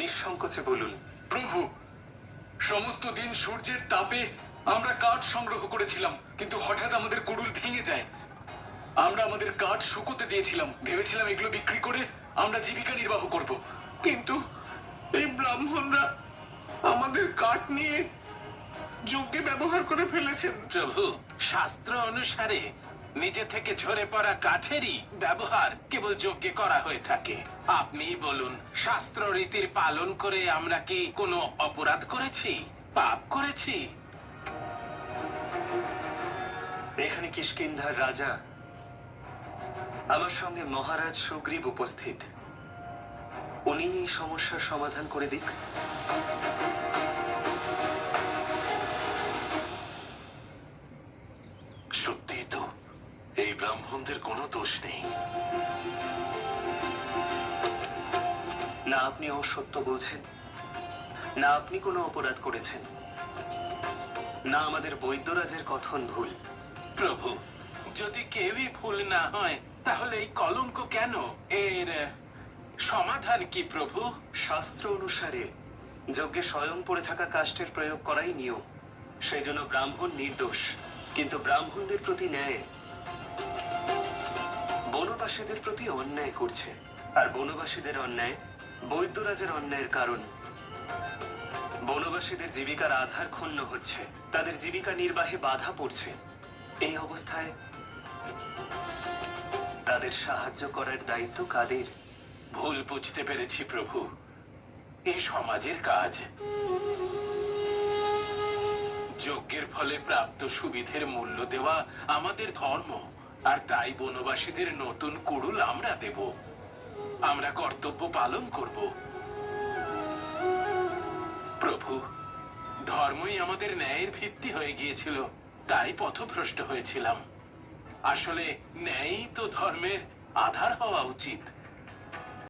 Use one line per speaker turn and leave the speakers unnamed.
নিঃসংকোচে বলুন।
প্রভু, সমস্ত দিন সূর্যের তাপে আমরা কাঠ সংগ্রহ করেছিলাম, কিন্তু হঠাৎ আমাদের কুড়ুল ভেঙে যায়। আমরা আমাদের কাঠ শুকোতে দিয়েছিলাম, ভেবেছিলাম এগুলো বিক্রি করে আমরা জীবিকা নির্বাহ করব।
কিন্তু এই ব্রাহ্মণরা আমাদের কাঠ নিয়ে যজ্ঞে ব্যবহার করে ফেলেছেন।
প্রভু, শাস্ত্র অনুসারে নিজে থেকে ঝরে পড়া কাঠেরই ব্যবহার কেবল যজ্ঞে করা হয়ে থাকে। আপনি বলুন, শাস্ত্র রীতির পালন করে আমরা কি কোনো অপরাধ করেছি, পাপ করেছি?
এখানে কিষ্কিন্ধার রাজা, আমার সঙ্গে মহারাজ সুগ্রীব উপস্থিত। উনি এই সমস্যার সমাধান করে দিক।
সত্যি তো, এই ব্রাহ্মণদের কোনো দোষ নেই।
না আপনি অসত্য বলছেন, না আপনি কোনো অপরাধ করেছেন, না আমাদের বৈদ্যরাজের কথন ভুল।
প্রভু, যদি কেউই ভুল না হয় তাহলে এই কলঙ্ক কেন? এর সমাধান কি প্রভু?
শাস্ত্র অনুসারে যজ্ঞে স্বয়ং পড়ে থাকা কাষ্ঠের প্রয়োগ করাই নিয়ম। সেই জন্য ব্রাহ্মণ নির্দোষ, কিন্তু ব্রাহ্মণদের প্রতি ন্যায় বনবাসীদের প্রতি অন্যায় করছে। আর বনবাসীদের অন্যায় বৈদ্যরাজের অন্যায়ের কারণ। বনবাসীদের জীবিকার আধার ক্ষুণ্ণ হচ্ছে, তাদের জীবিকা নির্বাহে বাধা পড়ছে। এই অবস্থায় তাদের সাহায্য করার দায়িত্ব কাদের?
ভুল বুঝতে পেরেছি প্রভু, এই সমাজের কাজ। যজ্ঞের ফলে প্রাপ্ত সুবিধের মূল্য দেওয়া আমাদের ধর্ম, আর তাই বনবাসীদের নতুন কুড়ুল আমরা দেব। আমরা কর্তব্য পালন করব। প্রভু, ধর্মই আমাদের ন্যায়ের ভিত্তি হয়ে গিয়েছিল, তাই পথভ্রষ্ট হয়েছিলাম। আসলে ন্যায়ই তো ধর্মের আধার হওয়া উচিত।